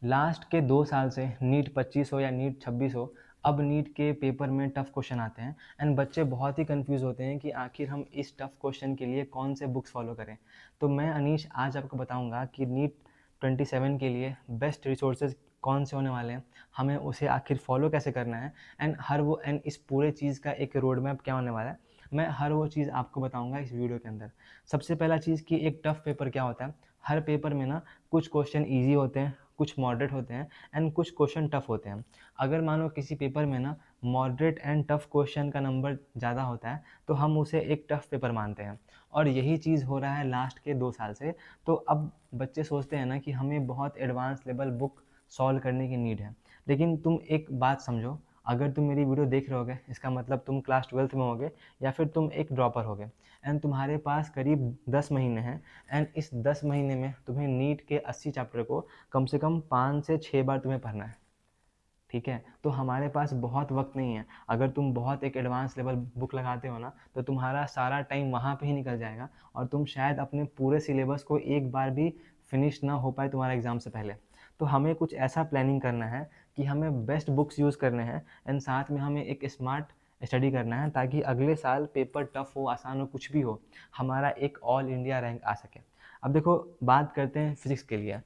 Last के 2 साल से नीट 25 हो या नीट 26 हो, अब नीट के पेपर में टफ क्वेश्चन आते हैं एंड बच्चे बहुत ही कंफ्यूज होते हैं कि आखिर हम इस टफ क्वेश्चन के लिए कौन से बुक्स फॉलो करें। तो मैं अनीश आज आपको बताऊंगा कि नीट 27 के लिए बेस्ट रिसोर्सेज कौन से होने वाले हैं, हमें उसे आखिर फॉलो कैसे करना है एंड इस पूरे चीज़ का एक रोड मैप क्या होने वाला है। मैं हर वो चीज़ आपको बताऊंगा इस वीडियो के अंदर। सबसे पहला चीज़ कि एक टफ पेपर क्या होता है। हर पेपर में ना कुछ क्वेश्चन ईजी होते हैं, कुछ मॉडरेट होते हैं एंड कुछ क्वेश्चन टफ होते हैं। अगर मानो किसी पेपर में ना मॉडरेट एंड टफ क्वेश्चन का नंबर ज़्यादा होता है तो हम उसे एक टफ पेपर मानते हैं, और यही चीज़ हो रहा है लास्ट के 2 साल से। तो अब बच्चे सोचते हैं ना कि हमें बहुत एडवांस लेवल बुक सॉल्व करने की नीड है। लेकिन तुम एक बात समझो, अगर तुम मेरी वीडियो देख रहे होगे इसका मतलब तुम क्लास 12th में होगे या फिर तुम एक ड्रॉपर होगे एंड तुम्हारे पास करीब 10 महीने हैं एंड इस 10 महीने में तुम्हें नीट के 80 चैप्टर को कम से कम 5 से 6 बार तुम्हें पढ़ना है। ठीक है, तो हमारे पास बहुत वक्त नहीं है। अगर तुम बहुत एक एडवांस लेवल बुक लगाते हो ना तो तुम्हारा सारा टाइम वहाँ पे ही निकल जाएगा और तुम शायद अपने पूरे सिलेबस को एक बार भी फिनिश ना हो पाए तुम्हारा एग्ज़ाम से पहले। तो हमें कुछ ऐसा प्लानिंग करना है कि हमें बेस्ट बुक्स यूज़ करने हैं एंड साथ में हमें एक स्मार्ट स्टडी करना है ताकि अगले साल पेपर टफ हो आसान हो कुछ भी हो, हमारा एक ऑल इंडिया रैंक आ सके। अब देखो, बात करते हैं फिजिक्स के लिए।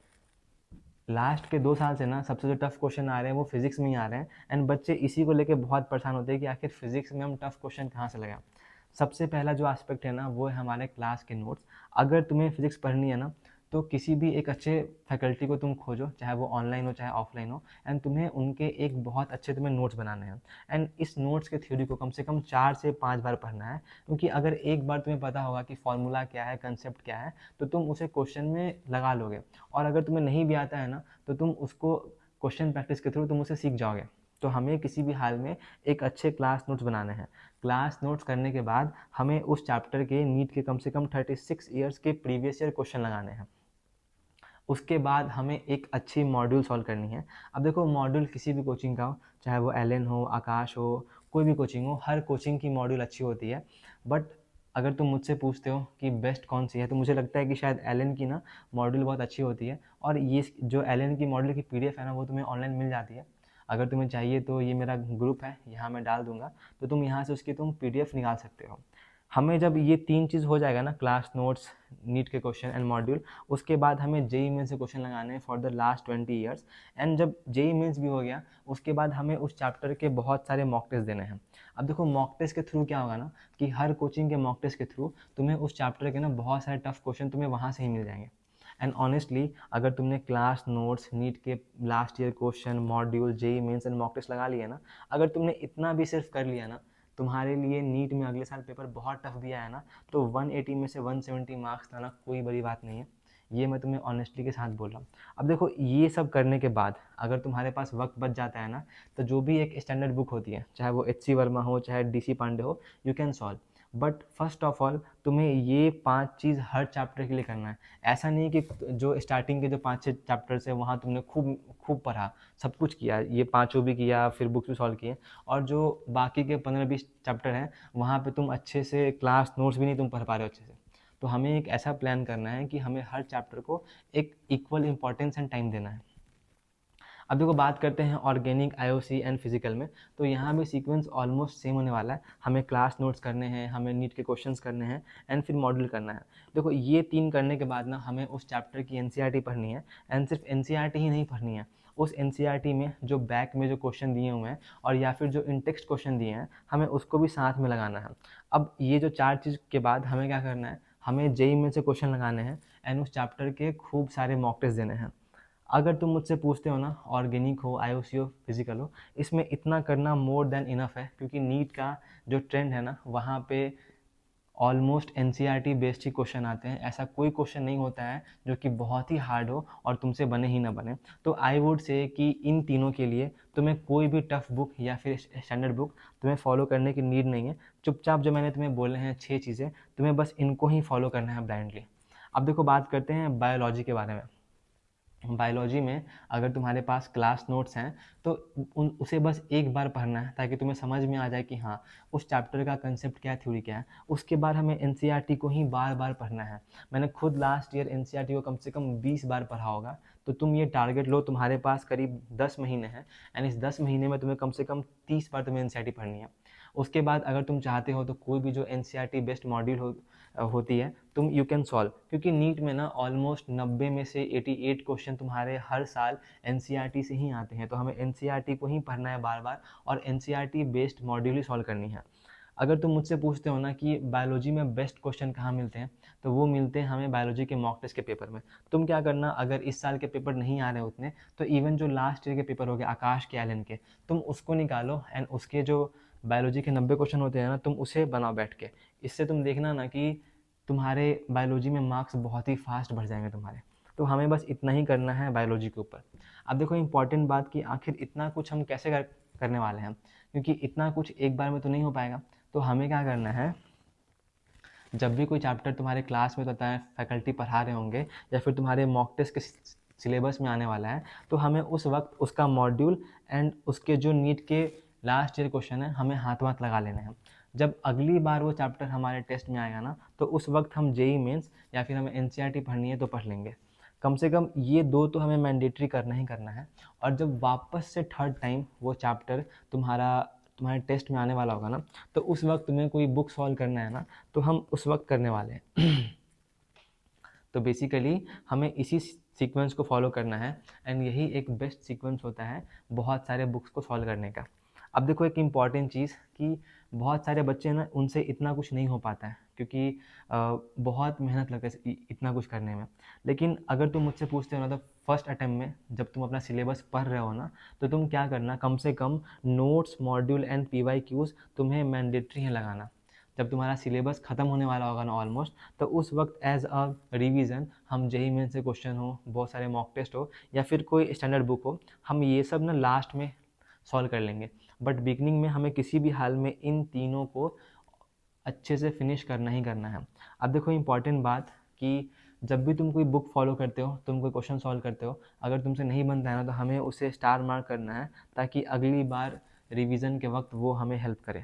लास्ट के 2 साल से ना सबसे जो टफ क्वेश्चन आ रहे हैं वो फिजिक्स में ही आ रहे हैं एंड बच्चे इसी को लेके बहुत परेशान होते हैं कि आखिर फिजिक्स में हम टफ क्वेश्चन कहाँ से लगाएं। सबसे पहला जो एस्पेक्ट है ना वो है हमारे क्लास के नोट्स। अगर तुम्हें फिजिक्स पढ़नी है ना तो किसी भी एक अच्छे फैकल्टी को तुम खोजो, चाहे वो ऑनलाइन हो चाहे ऑफलाइन हो, एंड तुम्हें उनके एक बहुत अच्छे तुम्हें नोट्स बनाने हैं एंड इस नोट्स के थ्योरी को कम से कम 4 से 5 बार पढ़ना है। क्योंकि अगर एक बार तुम्हें पता होगा कि फॉर्मूला क्या है, कंसेप्ट क्या है, तो तुम उसे क्वेश्चन में लगा लोगे। और अगर तुम्हें नहीं भी आता है ना तो तुम उसको क्वेश्चन प्रैक्टिस के थ्रू तुम उसे सीख जाओगे। तो हमें किसी भी हाल में एक अच्छे क्लास नोट्स बनाने हैं। क्लास नोट्स करने के बाद हमें उस चैप्टर के नीट के कम से कम 36 ईयर्स के प्रीवियस ईयर क्वेश्चन लगाने हैं। उसके बाद हमें एक अच्छी मॉड्यूल सॉल्व करनी है। अब देखो, मॉड्यूल किसी भी कोचिंग का हो, चाहे वो एलन हो, आकाश हो, कोई भी कोचिंग हो, हर कोचिंग की मॉड्यूल अच्छी होती है। बट अगर तुम मुझसे पूछते हो कि बेस्ट कौन सी है तो मुझे लगता है कि शायद एलन की ना मॉड्यूल बहुत अच्छी होती है। और ये जो एलन की मॉड्यूल की पीडीएफ है ना वो तुम्हें ऑनलाइन मिल जाती है। अगर तुम्हें चाहिए तो ये मेरा ग्रुप है, यहाँ मैं डाल दूंगा, तो तुम यहाँ से उसकी तुम पीडीएफ निकाल सकते हो। हमें जब ये 3 चीज़ हो जाएगा ना, क्लास नोट्स, नीट के क्वेश्चन एंड मॉड्यूल, उसके बाद हमें जेई मेंस से क्वेश्चन लगाने हैं for the last 20 years. And जब जेई मेंस भी हो गया उसके बाद हमें उस चैप्टर के बहुत सारे मॉक टेस्ट देने हैं। अब देखो, मॉक टेस्ट के थ्रू क्या होगा ना कि हर कोचिंग के मॉक टेस्ट के थ्रू तुम्हें उस चैप्टर के ना बहुत सारे टफ क्वेश्चन तुम्हें वहाँ से ही मिल जाएंगे। एंड ऑनेस्टली अगर तुमने क्लास नोट्स, नीट के last year question, module, JEE Mains and mock test लगा लिया ना, अगर तुमने इतना भी सिर्फ कर लिया ना, तुम्हारे लिए नीट में अगले साल पेपर बहुत टफ भी आया ना तो 180 में से 170 मार्क्स लाना कोई बड़ी बात नहीं है। ये मैं तुम्हें ऑनेस्टली के साथ बोल रहा हूँ। अब देखो, ये सब करने के बाद अगर तुम्हारे पास वक्त बच जाता है ना तो जो भी एक स्टैंडर्ड बुक होती है, चाहे वो एच सी वर्मा हो चाहे डी सी पांडे हो, you can solve. But first of all तुम्हें ये 5 चीज़ हर चैप्टर के लिए करना है। ऐसा नहीं कि जो स्टार्टिंग के जो 5-6 चैप्टर्स है वहाँ तुमने खूब खूब पढ़ा, सब कुछ किया, ये पाँचों भी किया, फिर बुक्स भी सॉल्व किए, और जो बाकी के 15-20 चैप्टर हैं वहाँ पे तुम अच्छे से क्लास नोट्स भी नहीं तुम पढ़ पा रहे हो अच्छे से। तो हमें एक ऐसा प्लान करना है कि हमें हर चैप्टर को एक इक्वल इंपॉर्टेंस एंड टाइम देना है। अब देखो, बात करते हैं ऑर्गेनिक, आईओसी एंड फिजिकल में। तो यहाँ भी सीक्वेंस ऑलमोस्ट सेम होने वाला है। हमें क्लास नोट्स करने हैं, हमें नीट के क्वेश्चंस करने हैं एंड फिर मॉड्यूल करना है। देखो, ये 3 करने के बाद ना हमें उस चैप्टर की एनसीईआरटी पढ़नी है एंड सिर्फ एनसीईआरटी ही नहीं पढ़नी है, उस एनसीईआरटी में जो बैक में जो क्वेश्चन दिए हुए हैं और या फिर जो इन टेक्स्ट क्वेश्चन दिए हैं हमें उसको भी साथ में लगाना है। अब ये जो 4 चीज़ के बाद हमें क्या करना है, हमें जेई में से क्वेश्चन लगाने हैं एंड उस चैप्टर के खूब सारे मॉक टेस्ट देने हैं। अगर तुम मुझसे पूछते हो ना, ऑर्गेनिक हो, आईओसी हो, फिजिकल हो, इसमें इतना करना मोर देन इनफ है। क्योंकि नीट का जो ट्रेंड है ना वहाँ पे ऑलमोस्ट एनसीईआरटी बेस्ड ही क्वेश्चन आते हैं। ऐसा कोई क्वेश्चन नहीं होता है जो कि बहुत ही हार्ड हो और तुमसे बने ही ना बने। तो आई वुड से कि इन तीनों के लिए तुम्हें कोई भी टफ बुक या फिर स्टैंडर्ड बुक तुम्हें फॉलो करने की नीड नहीं है। चुपचाप जो मैंने तुम्हें बोले हैं 6 चीज़ें, तुम्हें बस इनको ही फॉलो करना है ब्लाइंडली। अब देखो, बात करते हैं बायोलॉजी के बारे में। बायोलॉजी में अगर तुम्हारे पास क्लास नोट्स हैं तो उसे बस एक बार पढ़ना है ताकि तुम्हें समझ में आ जाए कि हाँ उस चैप्टर का कंसेप्ट क्या है, थ्योरी क्या है। उसके बाद हमें एनसीईआरटी को ही बार बार पढ़ना है। मैंने खुद लास्ट ईयर एनसीईआरटी को कम से कम 20 बार पढ़ा होगा तो तुम ये टारगेट लो, तुम्हारे पास करीब 10 महीने हैं, एंड इस 10 महीने में तुम्हें कम से कम 30 बार तुम्हें एन पढ़नी है। उसके बाद अगर तुम चाहते हो तो कोई भी जो एन बेस्ड मॉड्यूल होती है तुम यू कैन सॉल्व, क्योंकि नीट में ना ऑलमोस्ट 90 में से 88 क्वेश्चन तुम्हारे हर साल एन से ही आते हैं, तो हमें एन को ही पढ़ना है बार बार, और एन बेस्ड मॉड्यूल ही सॉल्व करनी है। अगर तुम मुझसे पूछते हो ना कि बायोलॉजी में बेस्ट क्वेश्चन कहाँ मिलते हैं, तो वो मिलते हैं हमें बायोलॉजी के मॉक टेस्ट के पेपर में। तुम क्या करना, अगर इस साल के पेपर नहीं आ रहे उतने, तो इवन जो लास्ट ईयर के पेपर हो गए आकाश के, एलन के, तुम उसको निकालो, एंड उसके जो बायोलॉजी के 90 क्वेश्चन होते हैं ना, तुम उसे बनाओ बैठ के। इससे तुम देखना ना कि तुम्हारे बायोलॉजी में मार्क्स बहुत ही फास्ट बढ़ जाएंगे तुम्हारे। तो हमें बस इतना ही करना है बायोलॉजी के ऊपर। अब देखो इंपॉर्टेंट बात कि आखिर इतना कुछ हम कैसे करने वाले हैं, क्योंकि इतना कुछ एक बार में तो नहीं हो पाएगा। तो हमें क्या करना है, जब भी कोई चैप्टर तुम्हारे क्लास में होता है, फैकल्टी पढ़ा रहे होंगे, या फिर तुम्हारे मॉक टेस्ट के सिलेबस में आने वाला है, तो हमें उस वक्त उसका मॉड्यूल एंड उसके जो नीट के लास्ट ईयर क्वेश्चन है हमें हाथ लगा लेने हैं। जब अगली बार वो चैप्टर हमारे टेस्ट में आएगा ना, तो उस वक्त हम जेई मेंस या फिर हमें एनसीईआरटी पढ़नी है तो पढ़ लेंगे। कम से कम ये 2 तो हमें मैंडेटरी करना ही करना है। और जब वापस से थर्ड टाइम वो चैप्टर तुम्हारे टेस्ट में आने वाला होगा ना, तो उस वक्त तुम्हें कोई बुक सॉल्व करना है ना, तो हम उस वक्त करने वाले हैं। तो बेसिकली हमें इसी सीक्वेंस को फॉलो करना है, एंड यही एक बेस्ट सीक्वेंस होता है बहुत सारे बुक्स को सॉल्व करने का। अब देखो एक इम्पॉर्टेंट चीज़ कि बहुत सारे बच्चे ना, उनसे इतना कुछ नहीं हो पाता है, क्योंकि बहुत मेहनत लगता है इतना कुछ करने में। लेकिन अगर तुम मुझसे पूछते हो ना, तो फर्स्ट अटैम्प्ट में जब तुम अपना सिलेबस पढ़ रहे हो ना, तो तुम क्या करना, कम से कम नोट्स, मॉड्यूल एंड PYQs तुम्हें मैंडेटरी है लगाना। जब तुम्हारा सिलेबस ख़त्म होने वाला होगा ना ऑलमोस्ट, तो उस वक्त एज अ रिवीजन हम जेईई मेन से क्वेश्चन हो, बहुत सारे मॉक टेस्ट हो, या फिर कोई स्टैंडर्ड बुक हो, हम ये सब ना लास्ट में सॉल्व कर लेंगे। बट बिगनिंग में हमें किसी भी हाल में इन तीनों को अच्छे से फिनिश करना ही करना है। अब देखो इंपॉर्टेंट बात कि जब भी तुम कोई बुक फॉलो करते हो, तुम कोई क्वेश्चन सॉल्व करते हो, अगर तुमसे नहीं बनता है ना, तो हमें उसे स्टार मार्क करना है, ताकि अगली बार रिवीजन के वक्त वो हमें हेल्प करे।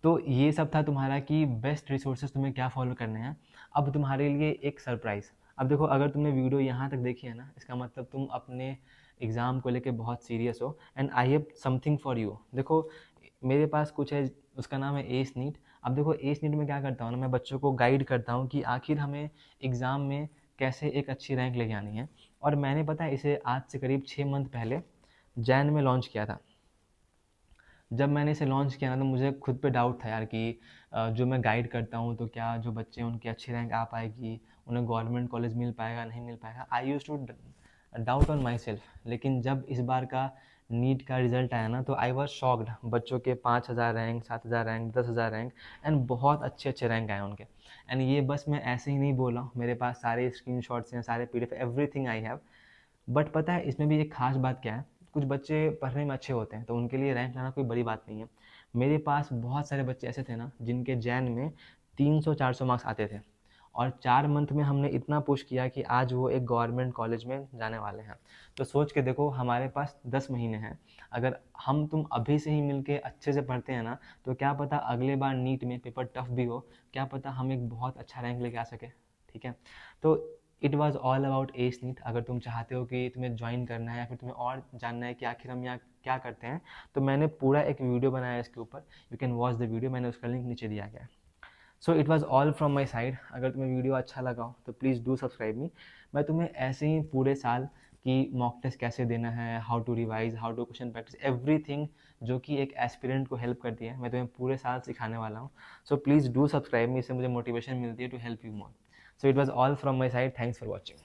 तो ये सब था तुम्हारा कि बेस्ट रिसोर्सेज तुम्हें क्या फॉलो करने हैं। अब तुम्हारे लिए एक सरप्राइज़। अब देखो अगर तुमने वीडियो यहाँ तक देखी है ना, इसका मतलब तुम अपने एग्ज़ाम को लेके बहुत सीरियस हो, and I have something for you. देखो मेरे पास कुछ है, उसका नाम है एस नीट। अब देखो एस नीट में क्या करता हूँ ना, मैं बच्चों को गाइड करता हूँ कि आखिर हमें एग्ज़ाम में कैसे एक अच्छी रैंक लेके आनी है। और मैंने पता है इसे आज से करीब 6 मंथ पहले जैन में लॉन्च किया था। जब मैंने इसे लॉन्च किया ना, तो मुझे खुद पे डाउट था यार कि जो मैं गाइड करता हूँ तो क्या जो बच्चे हैं उनकी अच्छी रैंक आ पाएगी, उन्हें गवर्नमेंट कॉलेज मिल पाएगा नहीं मिल पाएगा। I use to doubt on my self. लेकिन जब इस बार का नीट का रिज़ल्ट आया ना, तो आई वॉज शॉक्ड। बच्चों के 5000 रैंक, 7000 रैंक, 10,000 रैंक, एंड बहुत अच्छे अच्छे रैंक आए उनके। एंड ये बस मैं ऐसे ही नहीं बोल रहा हूँ, मेरे पास सारे स्क्रीन शॉट्स हैं, सारे PDF, everything I have. But पता है इसमें भी एक खास बात क्या है, कुछ बच्चे पढ़ने में अच्छे होते हैं तो उनके लिए रैंक लाना कोई बड़ी बात नहीं है। मेरे पास बहुत सारे बच्चे ऐसे थे ना, जिनके जैन में 300-400 मार्क्स आते थे, और 4 मंथ में हमने इतना पुश किया कि आज वो एक गवर्नमेंट कॉलेज में जाने वाले हैं। तो सोच के देखो हमारे पास 10 महीने हैं, अगर हम तुम अभी से ही मिलके अच्छे से पढ़ते हैं ना, तो क्या पता अगले बार नीट में पेपर टफ भी हो, क्या पता हम एक बहुत अच्छा रैंक लेके आ सके। ठीक है, तो it was all about as NEET. अगर तुम चाहते हो कि तुम्हें ज्वाइन करना है या फिर तुम्हें और जानना है कि आखिर हम यहाँ क्या करते हैं, तो मैंने पूरा एक वीडियो बनाया है इसके ऊपर, you can watch the video, मैंने उसका लिंक नीचे दिया गया है। So it was all from my side. अगर तुम्हें वीडियो अच्छा लगा हो तो प्लीज़ डू सब्सक्राइब मी। मैं तुम्हें ऐसे ही पूरे साल की मॉक टेस्ट कैसे देना है, how to revise, how to question practice, everything जो कि एक एस्पिरेंट को हेल्प करती है, मैं तुम्हें पूरे साल सिखाने वाला हूँ। So please do subscribe me, इससे मुझे मोटिवेशन मिलती है to help you more. So it was all from my side. Thanks for watching.